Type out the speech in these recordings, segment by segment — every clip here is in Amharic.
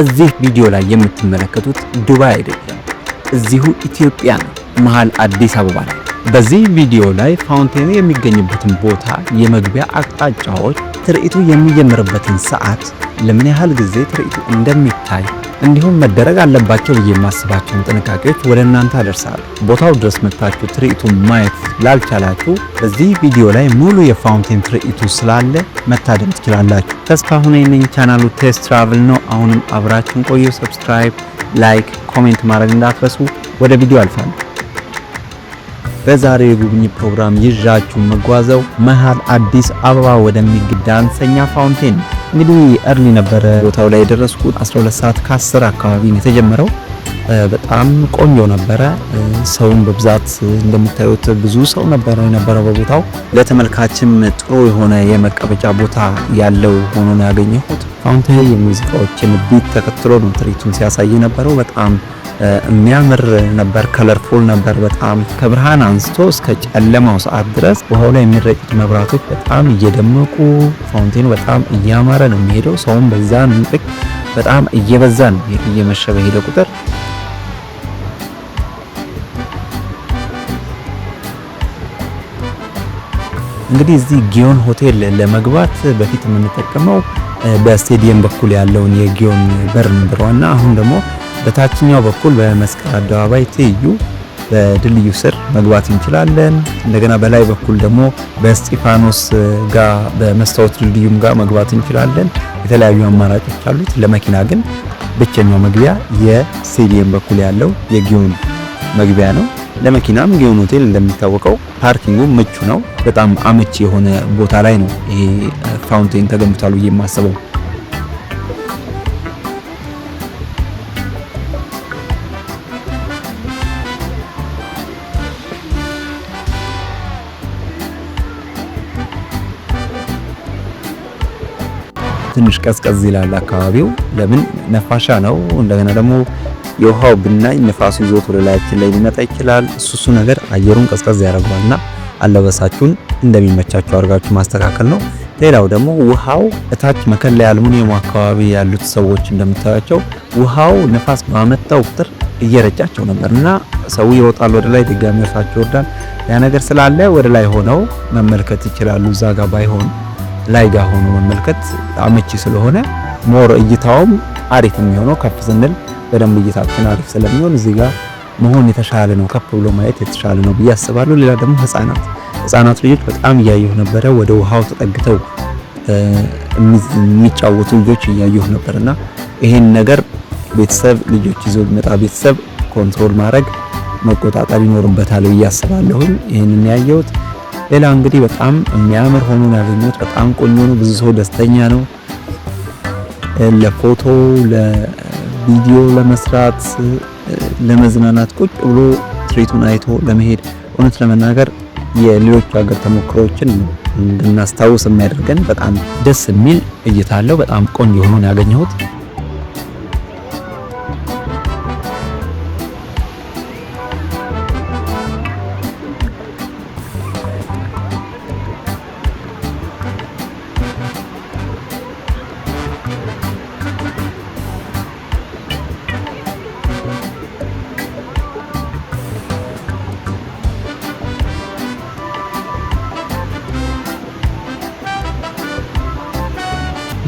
እዚህ ቪዲዮ ላይ የምትመለከቱት ዱባይ አይደለም፣ እዚሁ ኢትዮጵያ ነው፣ መሃል አዲስ አበባ ላይ። በዚህ ቪዲዮ ላይ ፋውንቴኑ የሚገኝበትን ቦታ፣ የመግቢያ አቅጣጫዎች፣ ትርኢቱ የሚጀምርበትን ሰዓት፣ ለምን ያህል ጊዜ ትርኢቱ እንደሚታይ እንዲሁም መደረግ አለባቸው ብዬ የማስባቸውን ጥንቃቄዎች ወደ እናንተ አደርሳለሁ። ቦታው ድረስ መጥታችሁ ትርኢቱን ማየት ላልቻላችሁ በዚህ ቪዲዮ ላይ ሙሉ የፋውንቴን ትርኢቱ ስላለ መታደም ትችላላችሁ። ተስፋሁን ነኝ። ቻናሉ ቴስት ትራቭል ነው። አሁንም አብራችሁን ቆዩ። ሰብስክራይብ፣ ላይክ፣ ኮሜንት ማድረግ እንዳትረሱ። ወደ ቪዲዮ አልፋለሁ። በዛሬው የጉብኝት ፕሮግራም ይዣችሁ መጓዘው መሃል አዲስ አበባ ወደሚገኝ ዳንሰኛ ፋውንቴን። እንግዲህ እርሊ ነበረ ቦታው ላይ የደረስኩት 12 ሰዓት ከ10 አካባቢ ነው የተጀመረው። በጣም ቆንጆ ነበረ። ሰውን በብዛት እንደምታዩት ብዙ ሰው ነበረ የነበረው በቦታው። ለተመልካችም ጥሩ የሆነ የመቀመጫ ቦታ ያለው ሆኖ ነው ያገኘሁት። ፋውንቴን የሙዚቃዎችን ቢት ተከትሎ ነው ትርኢቱን ሲያሳይ ነበረው። በጣም የሚያምር ነበር፣ ከለርፉል ነበር። በጣም ከብርሃን አንስቶ እስከ ጨለማው ሰዓት ድረስ ውሃው ላይ የሚረጩት መብራቶች በጣም እየደመቁ ፋውንቴኑ በጣም እያማረ ነው የሚሄደው። ሰውም በዛ ንጥቅ በጣም እየበዛ ነው እየመሸ በሄደ ቁጥር። እንግዲህ እዚህ ጊዮን ሆቴል ለመግባት በፊት የምንጠቀመው በስቴዲየም በኩል ያለውን የጊዮን በር ነበርና አሁን ደግሞ በታችኛው በኩል በመስቀል አደባባይ ትይዩ በድልድዩ ስር መግባት እንችላለን። እንደገና በላይ በኩል ደግሞ በእስጢፋኖስ ጋር በመስታወት ድልድዩም ጋር መግባት እንችላለን። የተለያዩ አማራጮች አሉት። ለመኪና ግን ብቸኛው መግቢያ የስቴዲየም በኩል ያለው የጊዮን መግቢያ ነው። ለመኪናም ጊዮን ሆቴል እንደሚታወቀው ፓርኪንጉ ምቹ ነው። በጣም አመቺ የሆነ ቦታ ላይ ነው ይሄ ፋውንቴን ተገንብቷል ብዬ የማስበው። ትንሽ ቀዝቀዝ ይላል አካባቢው። ለምን ነፋሻ ነው። እንደገና ደግሞ የውሃው ብናኝ ነፋሱ ይዞት ወደ ላያችን ላይ ሊመጣ ይችላል። እሱ ነገር አየሩን ቀዝቀዝ ያደርገዋልና አለበሳችሁን እንደሚመቻችሁ አድርጋችሁ ማስተካከል ነው። ሌላው ደግሞ ውሃው እታች መከለያ አልሙኒየም አካባቢ ያሉት ሰዎች እንደምታያቸው ውሃው ነፋስ ባመጣው ቁጥር እየረጫቸው ነበርና ሰው ይወጣል ወደ ላይ፣ ድጋሚ እርሳቸው ይወርዳል። ያ ነገር ስላለ ወደ ላይ ሆነው መመልከት ይችላሉ። እዛ ጋር ባይሆን ላይ ጋር ሆኖ መመልከት አመቺ ስለሆነ ሞር እይታውም አሪፍ የሚሆነው ከፍ ስንል በደንብ እይታችን አሪፍ ስለሚሆን እዚህ ጋር መሆን የተሻለ ነው። ከፍ ብሎ ማየት የተሻለ ነው ብዬ አስባለሁ። ሌላ ደግሞ ህፃናት ልጆች በጣም እያየሁ ነበረ። ወደ ውሃው ተጠግተው የሚጫወቱ ልጆች እያየሁ ነበርና ይሄን ነገር ቤተሰብ ልጆች ይዞ ቢመጣ ቤተሰብ ኮንትሮል ማድረግ መቆጣጠር ይኖርበታል ብዬ አስባለሁ። ይሄንን ያየሁት። ሌላ እንግዲህ በጣም የሚያምር ሆኖ ያገኘሁት በጣም ቆንጆ ነው። ብዙ ሰው ደስተኛ ነው። ለፎቶ ለቪዲዮ ለመስራት ለመዝናናት ቁጭ ብሎ ትርኢቱን አይቶ ለመሄድ እውነት ለመናገር የሌሎች ሀገር ተሞክሮዎችን እንድናስታውስ የሚያደርገን በጣም ደስ የሚል እይታ አለው። በጣም ቆንጆ ሆኖ ያገኘሁት።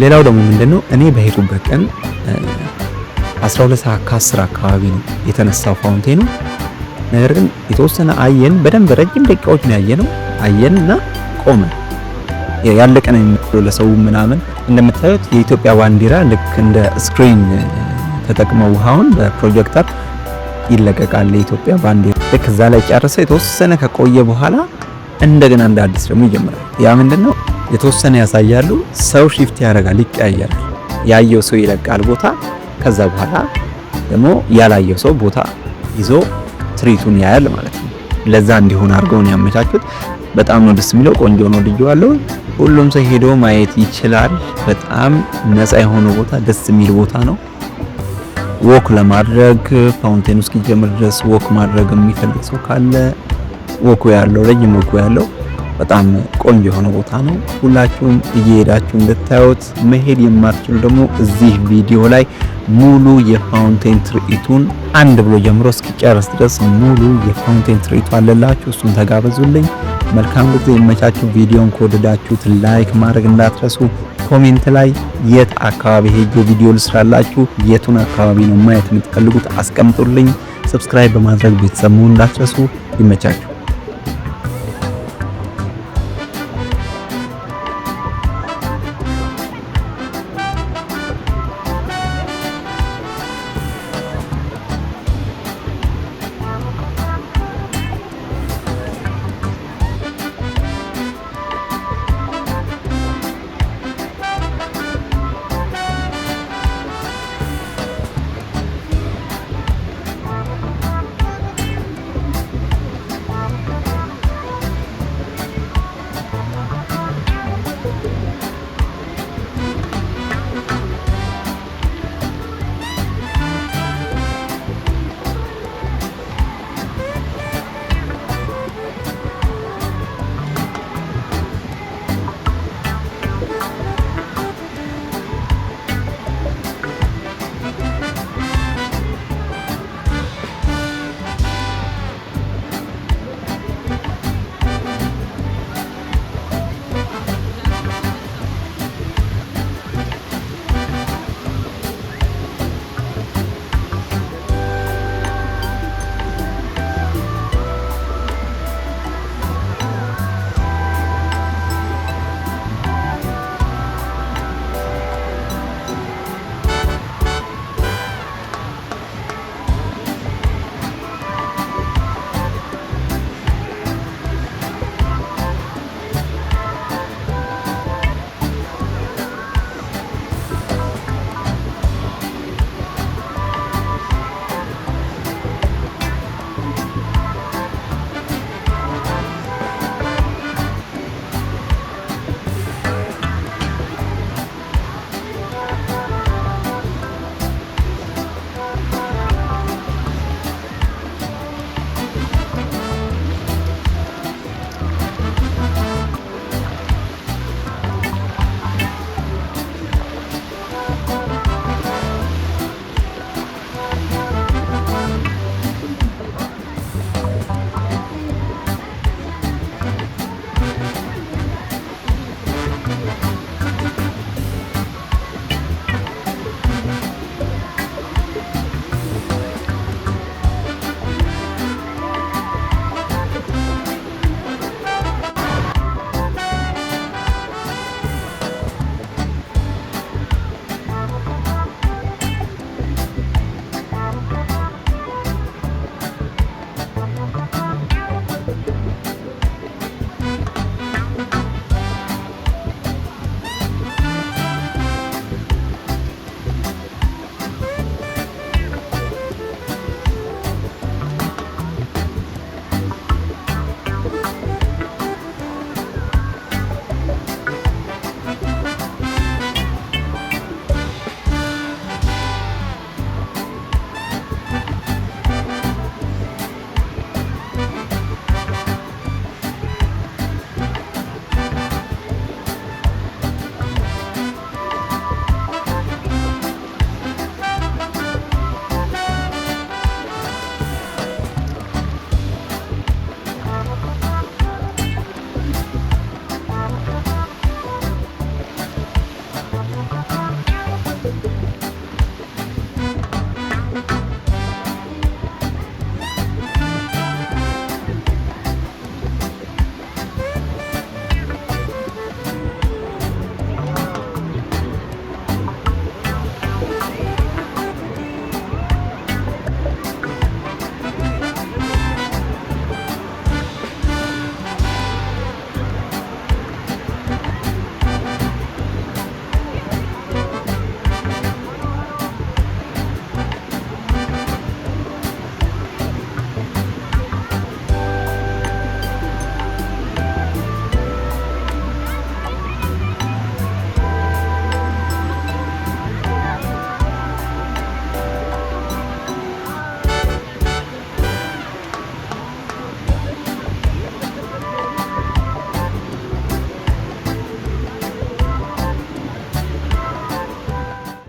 ሌላው ደግሞ ምንድነው እኔ በሄድኩበት ቀን 12 ሰዓት ከ10 አካባቢ ነው የተነሳው ፋውንቴኑ። ነገር ግን የተወሰነ አየን፣ በደንብ ረጅም ደቂቃዎች ነው ያየነው። አየንና ቆመ። ያለቀ ነው የሚመስለው ለሰው ምናምን። እንደምታዩት የኢትዮጵያ ባንዲራ ልክ እንደ ስክሪን ተጠቅመው ውሃውን በፕሮጀክተር ይለቀቃል። የኢትዮጵያ ባንዲራ ልክ እዛ ላይ ጨርሰ የተወሰነ ከቆየ በኋላ እንደገና እንደ አዲስ ደግሞ ይጀምራል። ያ ምንድነው የተወሰነ ያሳያሉ። ሰው ሺፍት ያደርጋል፣ ይቀያየራል። ያየው ሰው ይለቃል ቦታ። ከዛ በኋላ ደግሞ ያላየው ሰው ቦታ ይዞ ትርኢቱን ያያል ማለት ነው። ለዛ እንዲሆን አድርገው ነው ያመቻቹት። በጣም ነው ደስ የሚለው። ቆንጆ ነው፣ ልጅዋለሁ። ሁሉም ሰው ሄዶ ማየት ይችላል። በጣም ነፃ የሆነ ቦታ፣ ደስ የሚል ቦታ ነው። ወክ ለማድረግ ፋውንቴን ውስጥ ጀምር ድረስ ወክ ማድረግ የሚፈልግ ሰው ካለ ወኩ ያለው ረጅም ወኩ ያለው በጣም ቆንጆ የሆነ ቦታ ነው። ሁላችሁም እየሄዳችሁ እንድታዩት። መሄድ የማትችሉ ደግሞ እዚህ ቪዲዮ ላይ ሙሉ የፋውንቴን ትርኢቱን አንድ ብሎ ጀምሮ እስኪጨርስ ድረስ ሙሉ የፋውንቴን ትርኢቱ አለላችሁ። እሱን ተጋበዙልኝ። መልካም ጊዜ ይመቻችሁ። ቪዲዮን ከወደዳችሁት ላይክ ማድረግ እንዳትረሱ። ኮሜንት ላይ የት አካባቢ ሄጄ ቪዲዮ ልስራላችሁ፣ የቱን አካባቢ ነው ማየት የምትፈልጉት አስቀምጡልኝ። ሰብስክራይብ በማድረግ ቤተሰብ መሆን እንዳትረሱ። ይመቻችሁ።